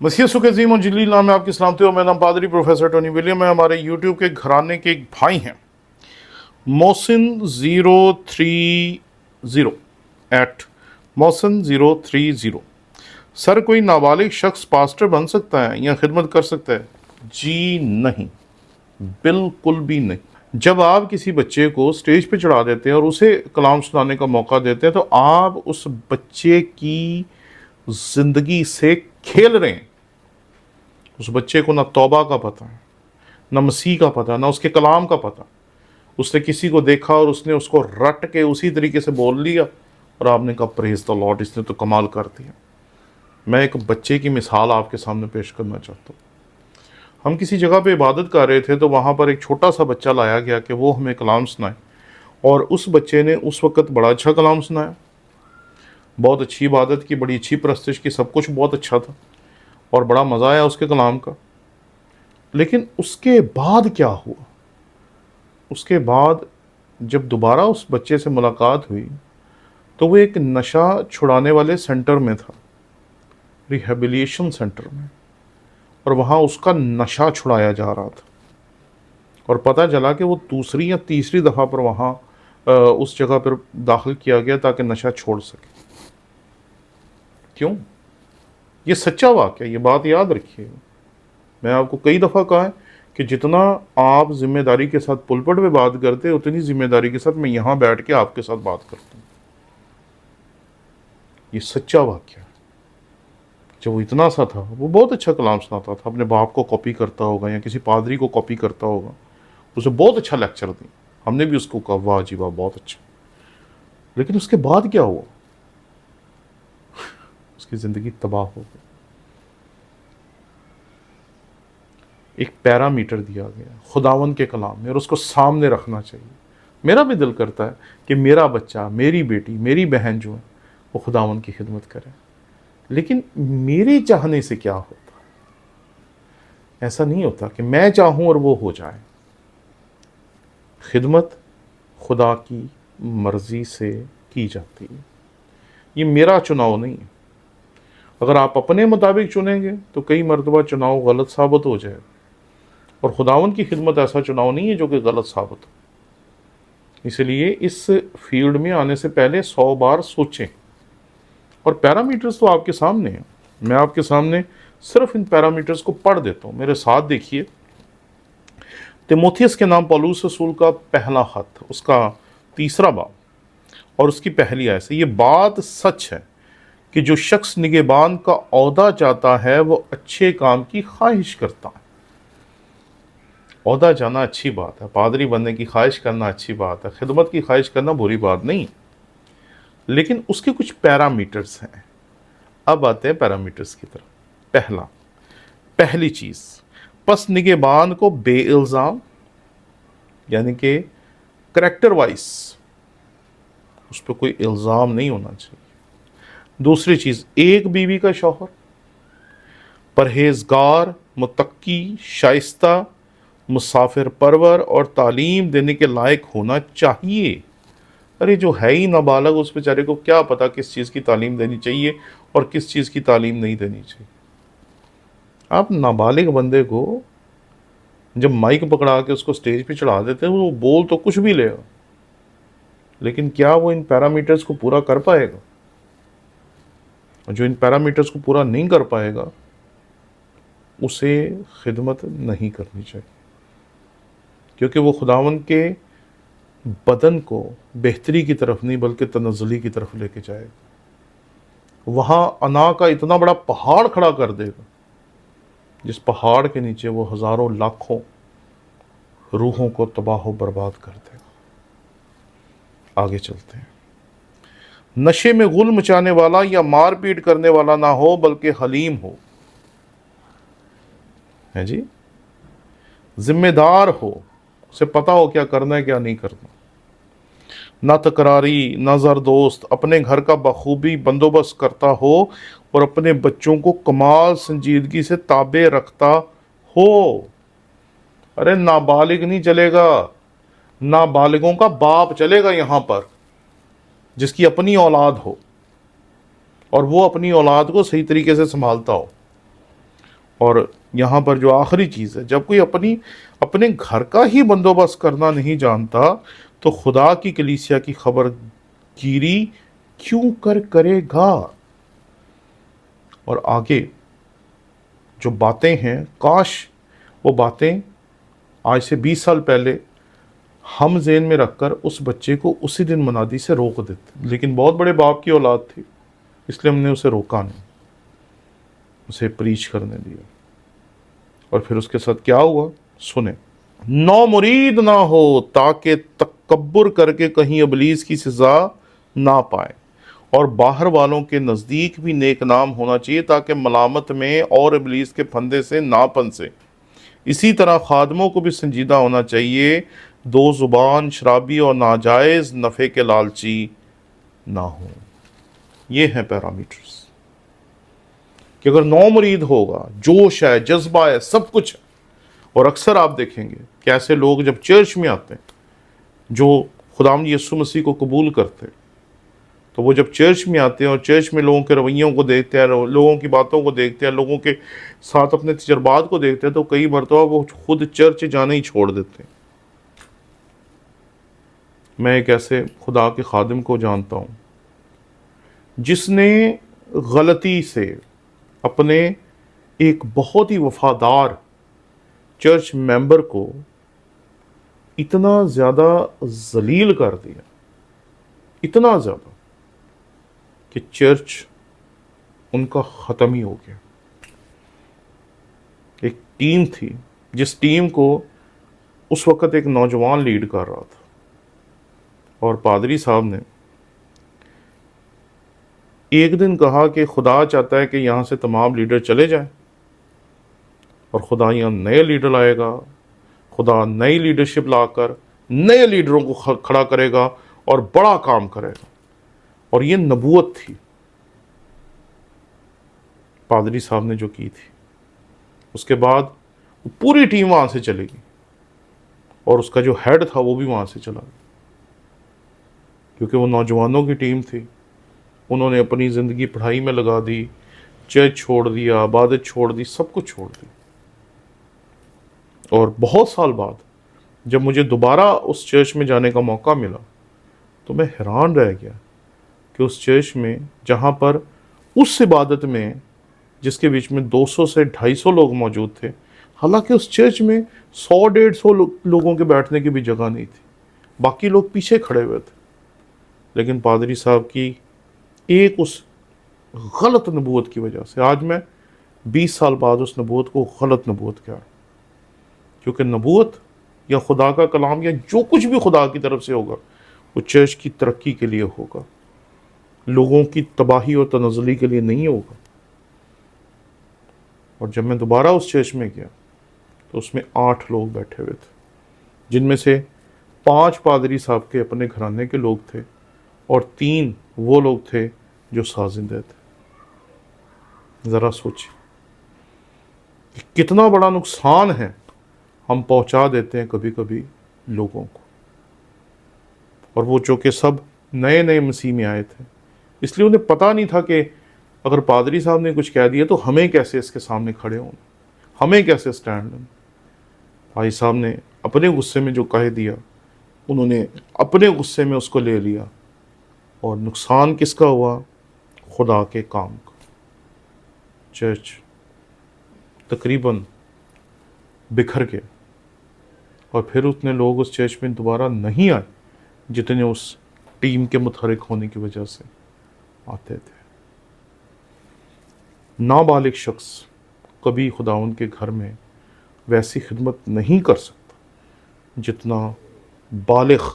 मसीह सुख अजीम और जलील नाम है आपकी सलामती हो। मेरा नाम पादरी प्रोफेसर टोनी विलियम है। हमारे यूट्यूब के घराने के एक भाई हैं, मोहसिन 030 एट मोहसिन 030। सर, कोई नाबालिग शख्स पास्टर बन सकता है या खिदमत कर सकता है? जी नहीं, बिल्कुल भी नहीं। जब आप किसी बच्चे को स्टेज पे चढ़ा देते हैं और उसे कलाम सुनाने का मौका देते हैं तो आप उस बच्चे की ज़िंदगी से खेल रहे हैं। उस बच्चे को ना तौबा का पता, ना मसीह का पता, ना उसके कलाम का पता। उसने किसी को देखा और उसने उसको रट के उसी तरीके से बोल लिया और आपने कहा प्रेज द लॉर्ड, इसने तो कमाल कर दिया। मैं एक बच्चे की मिसाल आपके सामने पेश करना चाहता हूँ। हम किसी जगह पे इबादत कर रहे थे तो वहाँ पर एक छोटा सा बच्चा लाया गया कि वो हमें कलाम सुनाए, और उस बच्चे ने उस वक़्त बड़ा अच्छा कलाम सुनाया, बहुत अच्छी इबादत की, बड़ी अच्छी परस्तिश की, सब कुछ बहुत अच्छा था और बड़ा मज़ा आया उसके कलाम का। लेकिन उसके बाद क्या हुआ? उसके बाद जब दोबारा उस बच्चे से मुलाकात हुई तो वो एक नशा छुड़ाने वाले सेंटर में था, रिहेबिलिटेशन सेंटर में, और वहाँ उसका नशा छुड़ाया जा रहा था। और पता चला कि वो दूसरी या तीसरी दफ़ा पर वहाँ उस जगह पर दाखिल किया गया ताकि नशा छोड़ सके। क्यों? ये सच्चा वाक़या, ये बात याद रखिएगा। मैं आपको कई दफ़ा कहा है कि जितना आप जिम्मेदारी के साथ पुलपट पे बात करते हैं उतनी जिम्मेदारी के साथ मैं यहाँ बैठ के आपके साथ बात करता हूँ। ये सच्चा वाक़या है। जब वो इतना सा था, वो बहुत अच्छा कलाम सुनाता था, अपने बाप को कॉपी करता होगा या किसी पादरी को कॉपी करता होगा, उसे बहुत अच्छा लेक्चर दी, हमने भी उसको कहा वाह जी वाह बहुत अच्छा। लेकिन उसके बाद क्या हुआ? उसकी ज़िंदगी तबाह हो गई। एक पैरामीटर दिया गया खुदावन के कलाम में और उसको सामने रखना चाहिए। मेरा भी दिल करता है कि मेरा बच्चा, मेरी बेटी, मेरी बहन जो है वो खुदावन की खिदमत करे, लेकिन मेरे चाहने से क्या होता? ऐसा नहीं होता कि मैं चाहूँ और वो हो जाए। खिदमत खुदा की मर्ज़ी से की जाती है, ये मेरा चुनाव नहीं है। अगर आप अपने मुताबिक चुनेंगे तो कई मरतबा चुनाव गलत साबित हो जाए, और खुदावन की खिदमत ऐसा चुनाव नहीं है जो कि गलत साबित हो। इसलिए इस फील्ड में आने से पहले 100 बार सोचें। और पैरामीटर्स तो आपके सामने हैं, मैं आपके सामने सिर्फ इन पैरामीटर्स को पढ़ देता हूँ, मेरे साथ देखिए। तीमुथियुस के नाम पौलुस रसूल का पहला खत, उसका 3 बाब और उसकी पहली आयत से, ये बात सच है कि जो शख्स निगहबान का ओहदा चाहता है वो अच्छे काम की ख्वाहिश करता है। ओहदा जाना अच्छी बात है, पादरी बनने की ख्वाहिश करना अच्छी बात है, खिदमत की ख्वाहिश करना बुरी बात नहीं, लेकिन उसके कुछ पैरामीटर्स हैं। अब आते हैं पैरामीटर्स की तरफ। पहली चीज़, पस निगहबान को बेइल्ज़ाम यानी कि करेक्टर वाइज उस पर कोई इल्ज़ाम नहीं होना चाहिए। दूसरी चीज़, एक बीवी का शौहर, परहेजगार, मुत्तकी, शाइस्ता, मुसाफिर परवर और तालीम देने के लायक होना चाहिए। अरे जो है ही नाबालग, उस बेचारे को क्या पता किस चीज़ की तालीम देनी चाहिए और किस चीज़ की तालीम नहीं देनी चाहिए। आप नाबालिग बंदे को जब माइक पकड़ा के उसको स्टेज पे चढ़ा देते हैं, वो बोल तो कुछ भी लेगा, लेकिन क्या वो इन पैरामीटर्स को पूरा कर पाएगा? और जो इन पैरामीटर्स को पूरा नहीं कर पाएगा उसे खिदमत नहीं करनी चाहिए, क्योंकि वो खुदावन के बदन को बेहतरी की तरफ नहीं बल्कि तनज़्ज़ुली की तरफ लेके जाएगा। वहाँ अना का इतना बड़ा पहाड़ खड़ा कर देगा जिस पहाड़ के नीचे वो हज़ारों लाखों रूहों को तबाह बर्बाद कर देगा। आगे चलते हैं। नशे में गुल मचाने वाला या मारपीट करने वाला ना हो बल्कि हलीम हो, है जी, जिम्मेदार हो, उसे पता हो क्या करना है क्या नहीं करना, ना तकरारी, ना ज़रदोस्त, अपने घर का बखूबी बंदोबस्त करता हो और अपने बच्चों को कमाल संजीदगी से ताबे रखता हो। अरे नाबालिग नहीं चलेगा, नाबालिगों का बाप चलेगा यहाँ पर, जिसकी अपनी औलाद हो और वो अपनी औलाद को सही तरीके से संभालता हो। اور یہاں پر جو آخری چیز ہے، جب کوئی اپنے گھر کا ہی بندوبست کرنا نہیں جانتا تو خدا کی کلیسیا کی خبر گیری کیوں کرے گا؟ اور آگے جو باتیں ہیں، کاش وہ باتیں آج سے 20 سال پہلے ہم ذہن میں رکھ کر اس بچے کو اسی دن منادی سے روک دیتے، لیکن بہت بڑے باپ کی اولاد تھی، اس لیے ہم نے اسے روکا نہیں، اسے پریچ کرنے دیا۔ اور پھر اس کے ساتھ کیا ہوا سنیں۔ نو مرید نہ ہو تاکہ تکبر کر کے کہیں ابلیس کی سزا نہ پائے، اور باہر والوں کے نزدیک بھی نیک نام ہونا چاہیے تاکہ ملامت میں اور ابلیس کے پھندے سے نہ پنسے۔ اسی طرح خادموں کو بھی سنجیدہ ہونا چاہیے، دو زبان، شرابی اور ناجائز نفع کے لالچی نہ ہوں۔ یہ ہیں پیرامیٹرز کہ اگر نو مرید ہوگا، جوش ہے، جذبہ ہے، سب کچھ ہے۔ اور اکثر آپ دیکھیں گے کہ ایسے لوگ جب چرچ میں آتے ہیں جو خداوند یسوع مسیح کو قبول کرتے، تو وہ جب چرچ میں آتے ہیں اور چرچ میں لوگوں کے رویوں کو دیکھتے ہیں، لوگوں کی باتوں کو دیکھتے ہیں، لوگوں کے ساتھ اپنے تجربات کو دیکھتے ہیں، تو کئی مرتبہ وہ خود چرچ جانا ہی چھوڑ دیتے ہیں۔ میں ایک ایسے خدا کے خادم کو جانتا ہوں جس نے غلطی سے اپنے ایک بہت ہی وفادار چرچ ممبر کو اتنا زیادہ ذلیل کر دیا، اتنا زیادہ کہ چرچ ان کا ختم ہی ہو گیا۔ ایک ٹیم تھی جس ٹیم کو اس وقت ایک نوجوان لیڈ کر رہا تھا، اور پادری صاحب نے ایک دن کہا کہ خدا چاہتا ہے کہ یہاں سے تمام لیڈر چلے جائیں، اور خدا یہاں نئے لیڈر لائے گا، خدا نئی لیڈرشپ لا کر نئے لیڈروں کو کھڑا کرے گا اور بڑا کام کرے گا۔ اور یہ نبوت تھی پادری صاحب نے جو کی تھی۔ اس کے بعد پوری ٹیم وہاں سے چلے گی، اور اس کا جو ہیڈ تھا وہ بھی وہاں سے چلا گیا، کیونکہ وہ نوجوانوں کی ٹیم تھی۔ انہوں نے اپنی زندگی پڑھائی میں لگا دی، چرچ چھوڑ دیا، عبادت چھوڑ دی، سب کچھ چھوڑ دی۔ اور بہت سال بعد جب مجھے دوبارہ اس چرچ میں جانے کا موقع ملا تو میں حیران رہ گیا کہ اس چرچ میں جہاں پر اس عبادت میں جس کے بیچ میں 200 سے 250 لوگ موجود تھے، حالانکہ اس چرچ میں 100-150 لوگوں کے بیٹھنے کی بھی جگہ نہیں تھی، باقی لوگ پیچھے کھڑے ہوئے تھے، لیکن پادری صاحب کی ایک اس غلط نبوت کی وجہ سے آج میں 20 سال بعد اس نبوت کو غلط نبوت کہہ رہا ہوں۔ کیونکہ نبوت یا خدا کا کلام یا جو کچھ بھی خدا کی طرف سے ہوگا وہ چرچ کی ترقی کے لیے ہوگا، لوگوں کی تباہی اور تنزلی کے لیے نہیں ہوگا۔ اور جب میں دوبارہ اس چرچ میں گیا تو اس میں 8 لوگ بیٹھے ہوئے تھے، جن میں سے 5 پادری صاحب کے اپنے گھرانے کے لوگ تھے اور 3 وہ لوگ تھے جو سازندے تھے۔ ذرا سوچیں کتنا بڑا نقصان ہے ہم پہنچا دیتے ہیں کبھی کبھی لوگوں کو۔ اور وہ چونکہ سب نئے نئے مسیح میں آئے تھے، اس لیے انہیں پتہ نہیں تھا کہ اگر پادری صاحب نے کچھ کہہ دیا تو ہمیں کیسے اس کے سامنے کھڑے ہوں، ہمیں کیسے سٹینڈ لیں۔ بھائی صاحب نے اپنے غصے میں جو کہہ دیا، انہوں نے اپنے غصے میں اس کو لے لیا، اور نقصان کس کا ہوا؟ خدا کے کام کا۔ چرچ تقریباً بکھر گیا، اور پھر اتنے لوگ اس چرچ میں دوبارہ نہیں آئے جتنے اس ٹیم کے متحرک ہونے کی وجہ سے آتے تھے۔ نابالغ شخص کبھی خداوند کے گھر میں ویسی خدمت نہیں کر سکتا جتنا بالغ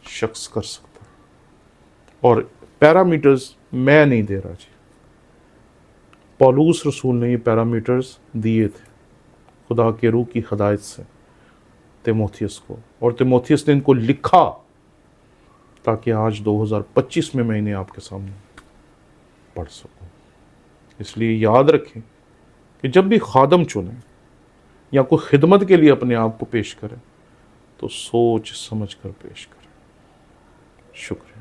شخص کر سکتا۔ اور پیرامیٹرز میں نہیں دے رہا جی، پولوس رسول نے یہ پیرامیٹرز دیے تھے خدا کے روح کی ہدایت سے تیموتھیوس کو، اور تیموتھیوس نے ان کو لکھا تاکہ آج 2025 میں انہیں آپ کے سامنے پڑھ سکوں۔ اس لیے یاد رکھیں کہ جب بھی خادم چنیں یا کوئی خدمت کے لیے اپنے آپ کو پیش کریں تو سوچ سمجھ کر پیش کریں۔ شکریہ۔